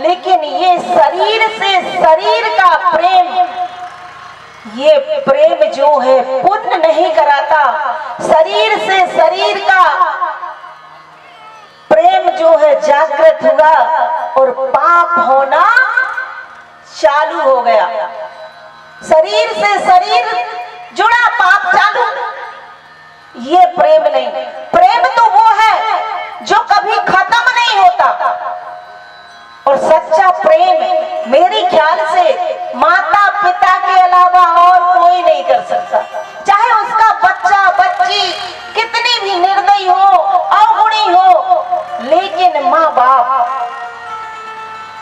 लेकिन ये शरीर से शरीर का प्रेम, ये प्रेम जो है पुण्य नहीं कराता। शरीर से शरीर का प्रेम जो है जागृत हुआ और पाप होना चालू हो गया। शरीर से शरीर जुड़ा, पाप चालू। ये प्रेम नहीं। प्रेम तो वो है जो कभी खत्म नहीं होता। और सच्चा प्रेम मेरी ख्याल से माता पिता के अलावा और कोई नहीं कर सकता। चाहे उसका बच्चा बच्ची कितनी भी निर्दयी हो, अवगुणी हो, लेकिन माँ बाप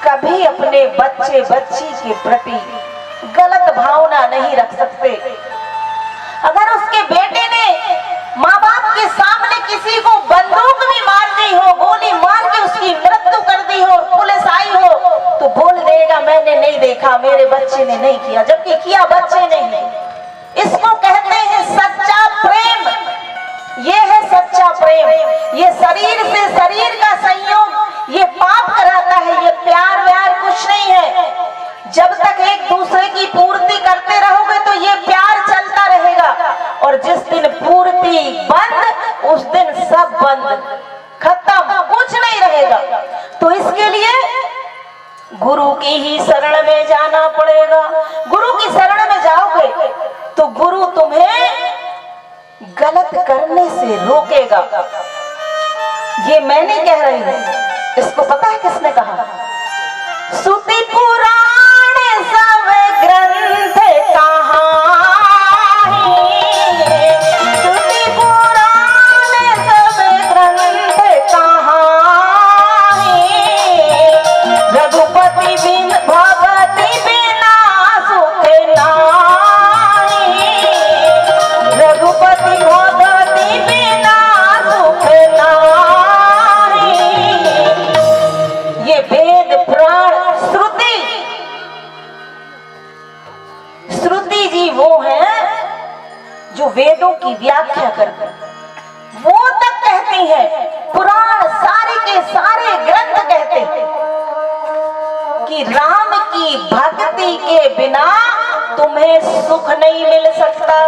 कभी अपने बच्चे बच्ची के प्रति गलत भावना नहीं रख सकते। अगर उसके बेटे ने माँ बाप के सामने किसी को बंदूक भी मार दी हो, गोली मार के उसकी मृत्यु कर दी हो, पुलिस आई हो, तो बोल देगा मैंने नहीं देखा, मेरे बच्चे ने नहीं किया, जबकि किया बच्चे ने। इसको कहते हैं सच्चा प्रेम। ये है सच्चा प्रेम। ये शरीर से शरीर का संयोग ये पाप कराता है। ये प्यार व्यार कुछ नहीं है। जब तक एक दूसरे की पूर्ति करते रहोगे तो ये प्यार चलता रहेगा, और जिस दिन पूर्ति बंद उस दिन सब बंद, खत्म, कुछ नहीं रहेगा। तो इसके लिए गुरु की ही शरण में जाना पड़ेगा। गुरु की शरण में जाओगे तो गुरु तुम्हें गलत करने से रोकेगा। ये मैं नहीं कह रही हूं, इसको पता है किसने कहा? श्रुति पुराण सब ग्रंथ कहानी, श्रुति पुराण सब ग्रंथ कहानी, रघुपति बिन भगति बिना सुख नाहि, रघुपति भगति बिना सुख नाहि। ये वेद पुराण श्रुति जी वो है जो वेदों की व्याख्या करते हैं। वो तक कहती है, पुराण सारे के सारे ग्रंथ कहते हैं कि राम की भक्ति के बिना तुम्हें सुख नहीं मिल सकता।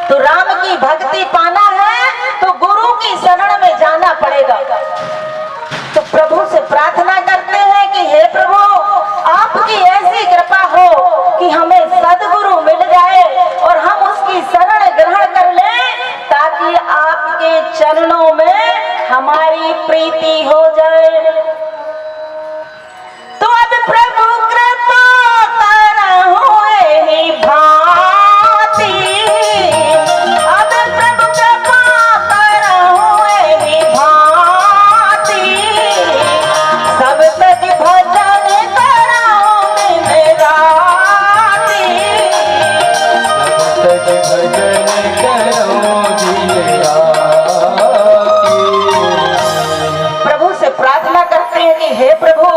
तो राम की भक्ति पाना है तो गुरु की शरण में जाना पड़ेगा। तो प्रभु से प्रार्थना करते हैं कि हे प्रभु, आपकी ऐसी कृपा हो कि हमें सद्गुरु मिल जाए और हम उसकी शरण ग्रहण कर लें, ताकि आपके चरणों में हमारी प्रीति हो जाए। तो अब प्रभु कृपा करहु एहि भांति, अब प्रभु कृपा करहु एहि भांति, सब तज भजन करहु दिन राति, सब तज भजन करहु दिन राति। प्रभु से प्रार्थना करते हैं कि हे प्रभु,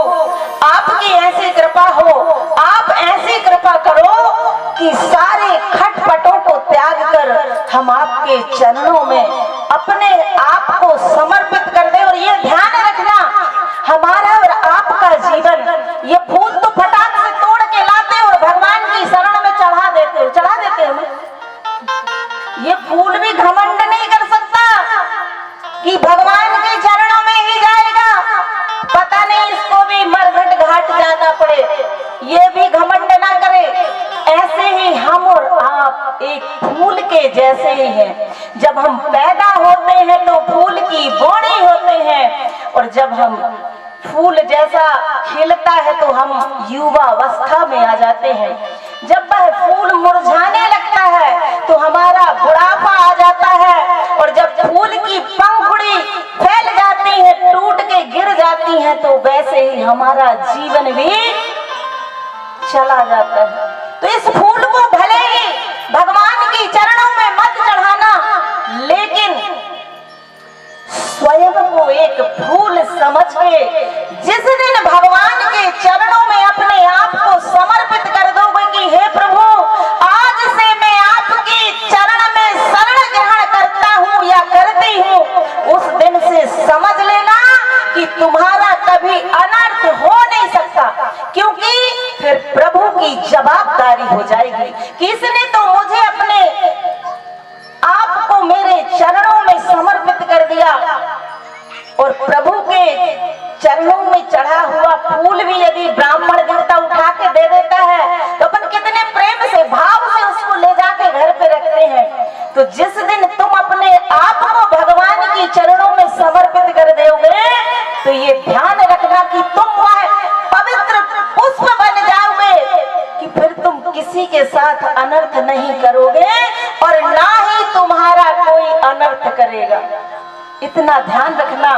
आपकी ऐसी कृपा हो, आप ऐसी कृपा करो कि सारे खटपटों को त्याग कर हम आपके चरणों में अपने आप को समर्पित कर दें। और ये ध्यान रखना, हमारा और आपका जीवन, ये फूल तो फटाक से तोड़ के लाते और भगवान की शरण में चढ़ा देते हैं। ये फूल भी घमंड नहीं कर सकता कि भगवान के चरणों में ही जाएगा, पता नहीं इसको भी मरघट घाट जाना पड़े, ये भी घमंड ना करे। ऐसे ही हम और आप एक फूल के जैसे ही हैं। जब हम पैदा होते हैं तो फूल की बौनी होते हैं, और जब हम फूल जैसा खिलता है तो हम युवा अवस्था में आ जाते हैं। जब वह फूल मुरझाने लगता है तो हमारा बुढ़ापा आ जाता है, और जब फूल की पंखुड़ी फैल जाती है, टूट के गिर जाती है, तो वैसे ही हमारा जीवन भी चला जाता है। तो इस फूल को भले ही भगवान के चरणों में मत चढ़ाना, लेकिन स्वयं को एक फूल समझ के जिस दिन भगवान के चरणों में अपने आप को समर्पित कर दोगे कि हे प्रभु, आज से मैं आपकी चरण में शरण ग्रहण करता हूँ या करती हूँ, उस दिन से समझ लेना कि तुम्हारा कभी अनर्थ हो नहीं सकता, क्योंकि फिर प्रभु की जवाबदारी हो जाएगी कि इसने तो मुझे अपने आपको मेरे चरणों में समर्पित कर दिया। और प्रभु के चरणों में चढ़ा हुआ फूल भी यदि ब्राह्मण देवता उठा के दे देता है तो अपन कितने प्रेम से भाव से उसको ले जाके घर पे रखते हैं। तो जिस दिन तुम अपने आप को भगवान की चरणों में समर्पित कर दोगे तो ये ध्यान रखना कि तुम वह पवित्र पुष्प बन जाओगे कि फिर तुम किसी के साथ अनर्थ नहीं करोगे और ना ही तुम्हारा कोई अनर्थ करेगा। इतना ध्यान रखना।